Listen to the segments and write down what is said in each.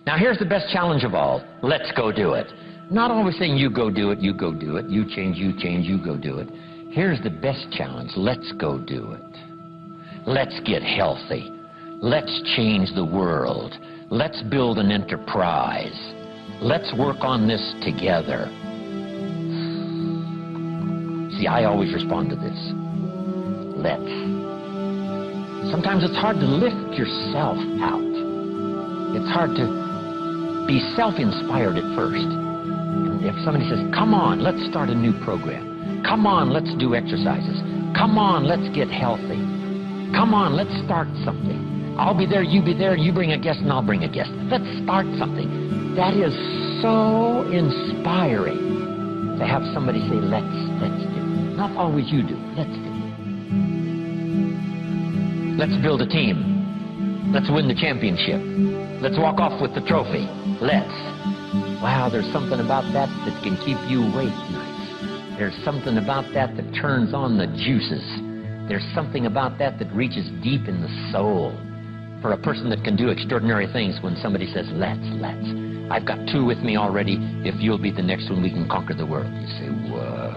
Now here's the best challenge of all. Let's go do it. Not always saying you go do it, you go do it, you change, you go do it. Here's the best challenge. Let's go do it. Let's get healthy. Let's change the world. Let's build an enterprise. Let's work on this together. See, I always respond to this. Let's. Sometimes it's hard to lift yourself out. It's hard to be self-inspired at first. And if somebody says, come on, let's start a new program. Come on, let's do exercises. Come on, let's get healthy. Come on, let's start something. I'll be there, you be there, you bring a guest and I'll bring a guest. Let's start something. That is so inspiring to have somebody say, let's do. Not always you do, let's do. Let's build a team. Let's win the championship. Let's walk off with the trophy. Let's. Wow, there's something about that that can keep you awake nights. There's something about that that turns on the juices. There's something about that that reaches deep in the soul. For a person that can do extraordinary things when somebody says, let's. I've got two with me already. If you'll be the next one, we can conquer the world. You say, whoa.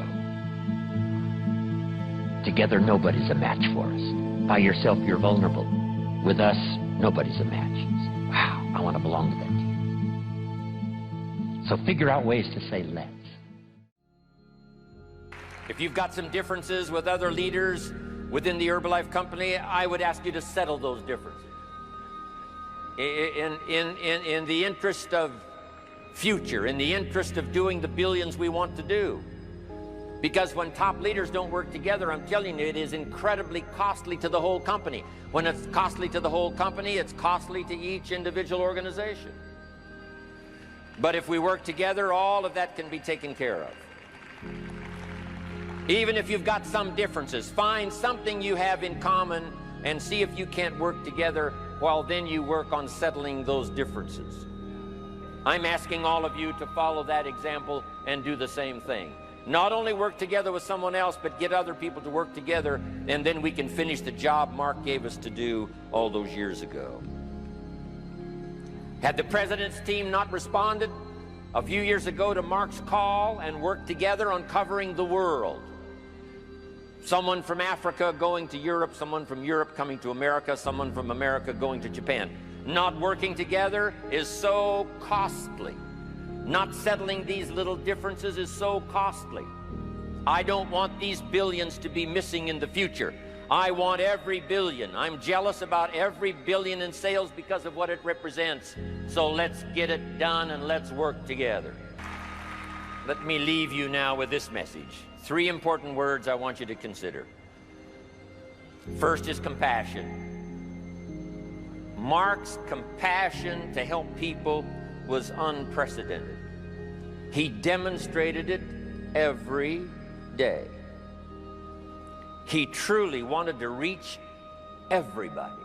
Together, nobody's a match for us. By yourself, you're vulnerable. With us, nobody's a match. You say, wow, I want to belong to that team. So figure out ways to say, let's. If you've got some differences with other leaders within the Herbalife company, I would ask you to settle those differences. In the interest of future, in the interest of doing the billions we want to do. Because when top leaders don't work together, I'm telling you, it is incredibly costly to the whole company. When it's costly to the whole company, it's costly to each individual organization. But if we work together, all of that can be taken care of. Even if you've got some differences, find something you have in common and see if you can't work together while then you work on settling those differences. I'm asking all of you to follow that example and do the same thing. Not only work together with someone else, but get other people to work together, and then we can finish the job Mark gave us to do all those years ago. Had the president's team not responded a few years ago to Mark's call and worked together on covering the world, someone from Africa going to Europe, someone from Europe coming to America, someone from America going to Japan. Not working together is so costly. Not settling these little differences is so costly. I don't want these billions to be missing in the future. I want every billion. I'm jealous about every billion in sales because of what it represents. So let's get it done and let's work together. Let me leave you now with this message. 3 important words I want you to consider. First is compassion. Mark's compassion to help people was unprecedented. He demonstrated it every day. He truly wanted to reach everybody.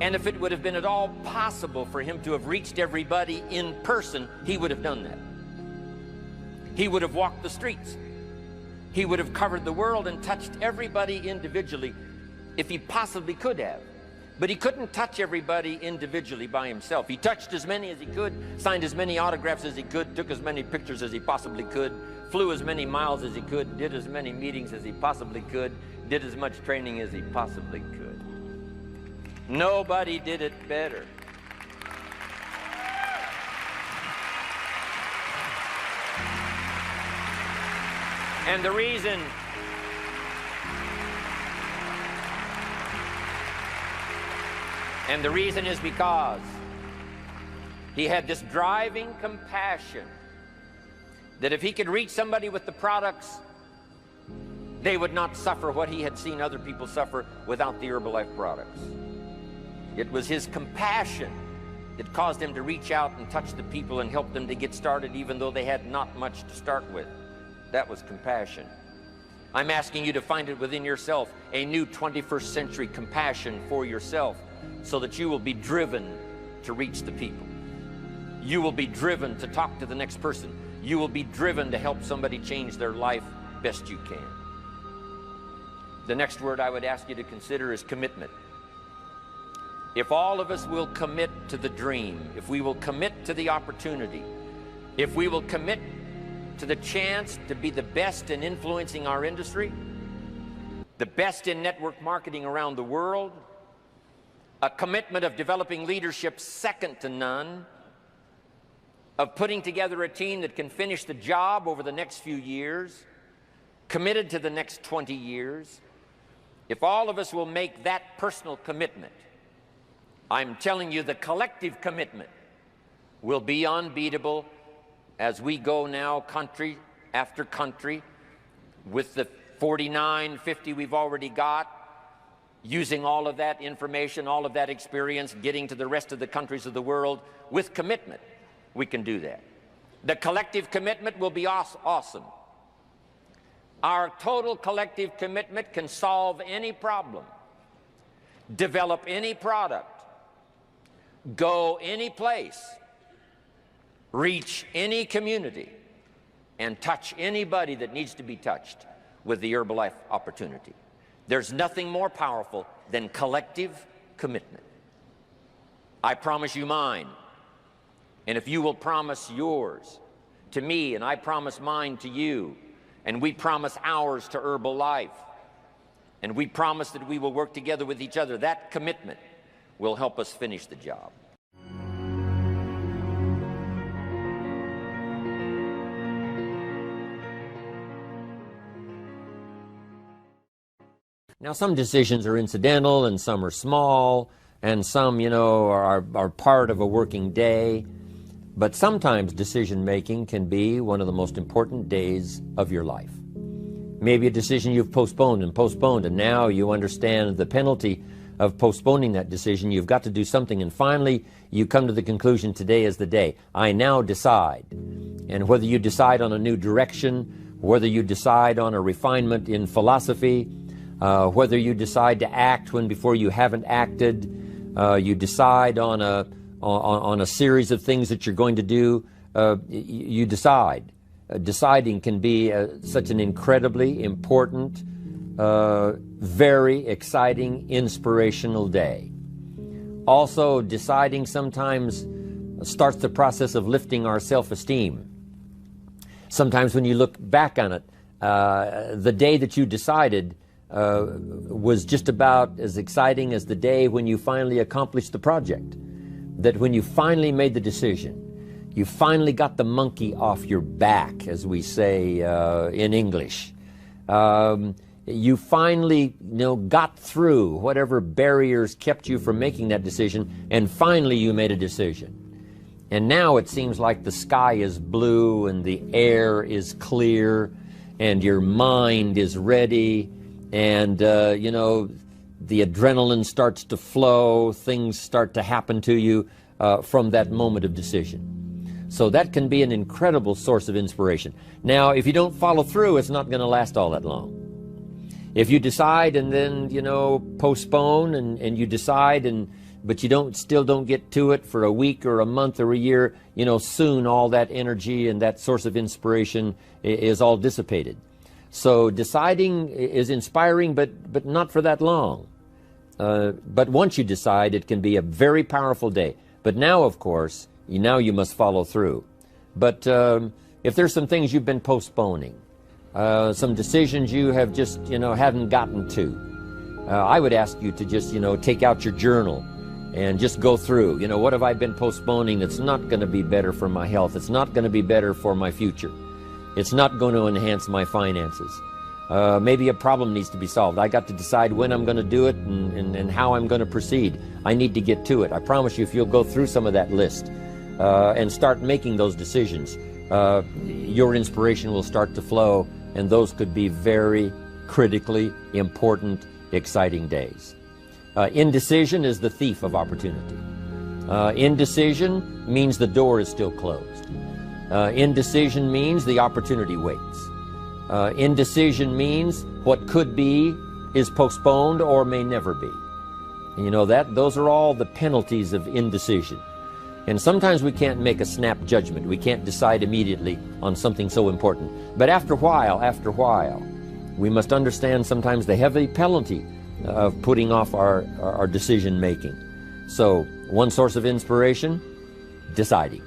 And if it would have been at all possible for him to have reached everybody in person, he would have done that. He would have walked the streets. He would have covered the world and touched everybody individually if he possibly could have. But he couldn't touch everybody individually by himself. He touched as many as he could, signed as many autographs as he could, took as many pictures as he possibly could, flew as many miles as he could, did as many meetings as he possibly could, did as much training as he possibly could. Nobody did it better. And the reason is because he had this driving compassion that if he could reach somebody with the products, they would not suffer what he had seen other people suffer without the Herbalife products. It was his compassion that caused him to reach out and touch the people and help them to get started even though they had not much to start with. That was compassion. I'm asking you to find it within yourself, a new 21st century compassion for yourself, so that you will be driven to reach the people. You will be driven to talk to the next person. You will be driven to help somebody change their life best you can. The next word I would ask you to consider is commitment. if all of us will commit to the dream, if we will commit to the opportunity, if we will commit to the chance to be the best in influencing our industry, the best in network marketing around the world, a commitment of developing leadership second to none, of putting together a team that can finish the job over the next few years, committed to the next 20 years, if all of us will make that personal commitment, I'm telling you the collective commitment will be unbeatable as we go now country after country with the 49, 50 we've already got, using all of that information, all of that experience, getting to the rest of the countries of the world with commitment. We can do that. The collective commitment will be awesome. Our total collective commitment can solve any problem, develop any product, go any place, reach any community, and touch anybody that needs to be touched with the Herbalife opportunity. There's nothing more powerful than collective commitment. I promise you mine. And if you will promise yours to me, and I promise mine to you, and we promise ours to Herbalife, and we promise that we will work together with each other, that commitment will help us finish the job. Now, some decisions are incidental, and some are small, and some, are part of a working day. But sometimes decision-making can be one of the most important days of your life. Maybe a decision you've postponed, and now you understand the penalty of postponing that decision. You've got to do something, and finally you come to the conclusion, today is the day. I now decide. And whether you decide on a new direction, whether you decide on a refinement in philosophy, whether you decide to act when before you haven't acted, you decide on a series of things that you're going to do, you decide. Deciding can be such an incredibly important, very exciting, inspirational day. Also, deciding sometimes starts the process of lifting our self-esteem. Sometimes when you look back on it, the day that you decided was just about as exciting as the day when you finally accomplished the project. That when you finally made the decision, you finally got the monkey off your back, as we say in English. You finally got through whatever barriers kept you from making that decision, and finally you made a decision. And now it seems like the sky is blue and the air is clear and your mind is ready, and the adrenaline starts to flow, things start to happen to you from that moment of decision. So that can be an incredible source of inspiration. Now, if you don't follow through, it's not going to last all that long. If you decide and then, postpone and you decide, but you still don't get to it for a week or a month or a year, soon all that energy and that source of inspiration is all dissipated. So deciding is inspiring, but not for that long. But once you decide, it can be a very powerful day. But now, of course, you must follow through. But if there's some things you've been postponing, some decisions you have just, haven't gotten to, I would ask you to just, take out your journal and just go through, what have I been postponing that's not going to be better for my health? It's not going to be better for my future. It's not going to enhance my finances. Maybe a problem needs to be solved. I got to decide when I'm going to do it and how I'm going to proceed. I need to get to it. I promise you, if you'll go through some of that list and start making those decisions, your inspiration will start to flow, and those could be very critically important, exciting days. Indecision is the thief of opportunity. Indecision means the door is still closed. Indecision means the opportunity waits. Indecision means what could be is postponed or may never be. Those are all the penalties of indecision. And sometimes we can't make a snap judgment. We can't decide immediately on something so important. But after a while, we must understand sometimes the heavy penalty of putting off our decision making. So, one source of inspiration, deciding.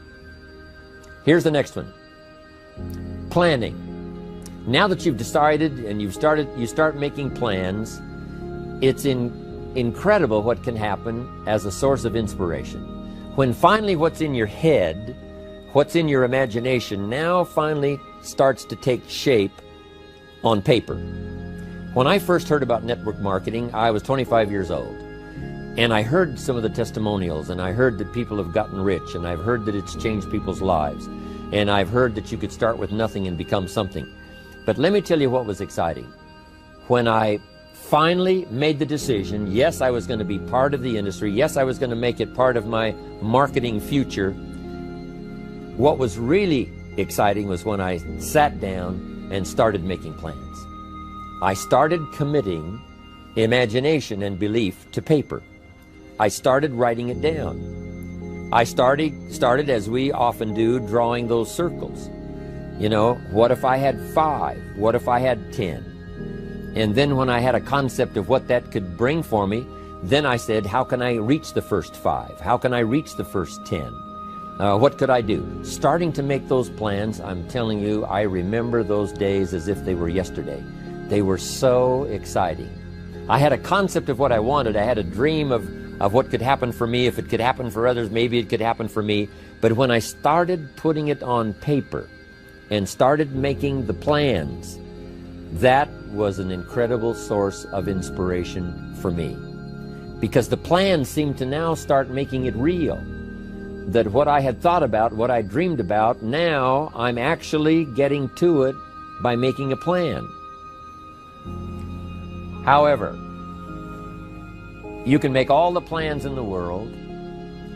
Here's the next one. Planning. Now that you've decided and you start making plans, it's incredible what can happen as a source of inspiration. When finally what's in your head, what's in your imagination, now finally starts to take shape on paper. When I first heard about network marketing, I was 25 years old. And I heard some of the testimonials, and I heard that people have gotten rich, and I've heard that it's changed people's lives. And I've heard that you could start with nothing and become something. But let me tell you what was exciting. When I finally made the decision, yes, I was going to be part of the industry, yes, I was going to make it part of my marketing future, what was really exciting was when I sat down and started making plans. I started committing imagination and belief to paper. I started writing it down. I started, as we often do, drawing those circles. You know, what if I had 5? What if I had 10? And then when I had a concept of what that could bring for me, then I said, how can I reach the first 5? How can I reach the first 10? What could I do? Starting to make those plans, I'm telling you, I remember those days as if they were yesterday. They were so exciting. I had a concept of what I wanted. I had a dream of what could happen for me. If it could happen for others, maybe it could happen for me. But when I started putting it on paper and started making the plans, that was an incredible source of inspiration for me. Because the plans seemed to now start making it real. That what I had thought about, what I dreamed about, now I'm actually getting to it by making a plan. However, you can make all the plans in the world,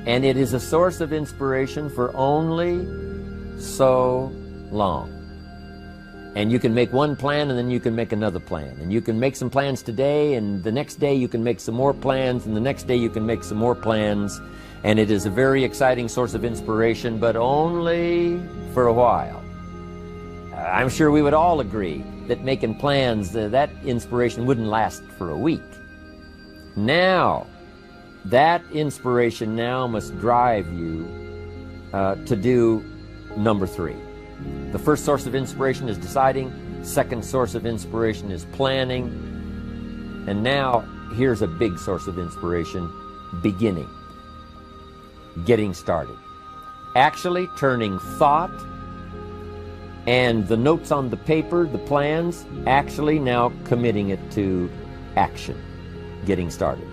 and it is a source of inspiration for only so long. And you can make one plan, and then you can make another plan. And you can make some plans today, and the next day you can make some more plans, and the next day you can make some more plans. And it is a very exciting source of inspiration, but only for a while. I'm sure we would all agree that making plans, that inspiration wouldn't last for a week. Now, that inspiration now must drive you to do number 3. The first source of inspiration is deciding. Second source of inspiration is planning. And now, here's a big source of inspiration, beginning. Getting started. Actually turning thought and the notes on the paper, the plans, actually now committing it to action. Getting started.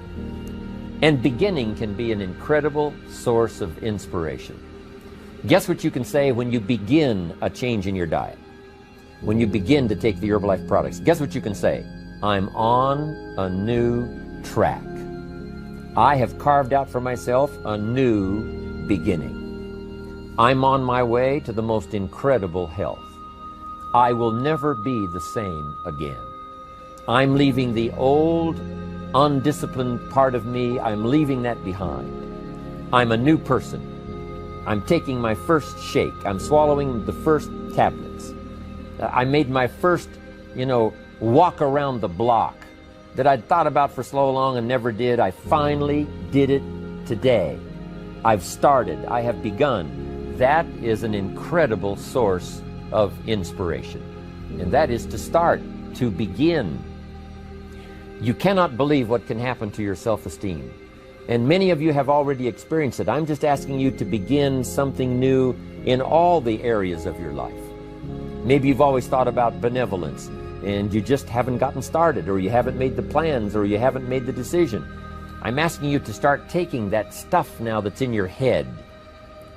And beginning can be an incredible source of inspiration. Guess what you can say when you begin a change in your diet? When you begin to take the Herbalife products, guess what you can say? I'm on a new track. I have carved out for myself a new beginning. I'm on my way to the most incredible health. I will never be the same again. I'm leaving the old, undisciplined part of me. I'm leaving that behind. I'm a new person. I'm taking my first shake. I'm swallowing the first tablets. I made my first, walk around the block that I'd thought about for so long and never did. I finally did it today. I've started. I have begun. That is an incredible source of inspiration. And that is to start, to begin. You cannot believe what can happen to your self-esteem. And many of you have already experienced it. I'm just asking you to begin something new in all the areas of your life. Maybe you've always thought about benevolence, and you just haven't gotten started, or you haven't made the plans, or you haven't made the decision. I'm asking you to start taking that stuff now that's in your head,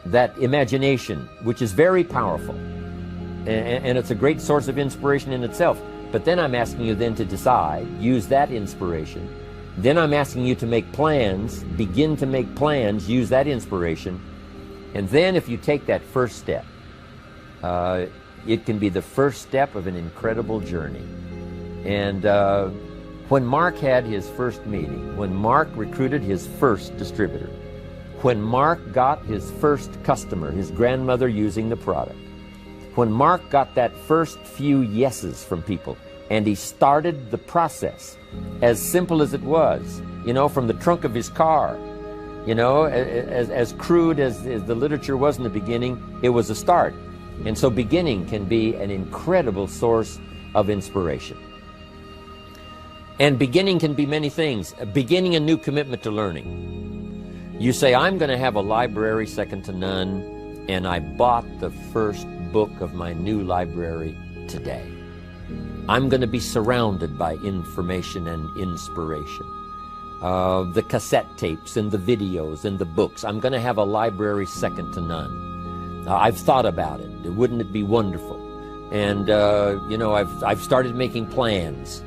that imagination, which is very powerful, and it's a great source of inspiration in itself. But then I'm asking you then to decide, use that inspiration. Then I'm asking you to make plans, begin to make plans, use that inspiration. And then if you take that first step, it can be the first step of an incredible journey. And when Mark had his first meeting, when Mark recruited his first distributor, when Mark got his first customer, his grandmother using the product, when Mark got that first few yeses from people, and he started the process, as simple as it was, from the trunk of his car, You know, as crude as the literature was in the beginning, it was a start. And so beginning can be an incredible source of inspiration. And beginning can be many things. Beginning a new commitment to learning. You say, I'm going to have a library second to none, and I bought the first book of my new library today. I'm going to be surrounded by information and inspiration. The cassette tapes and the videos and the books. I'm going to have a library second to none. I've thought about it. Wouldn't it be wonderful? And, you know, I've started making plans.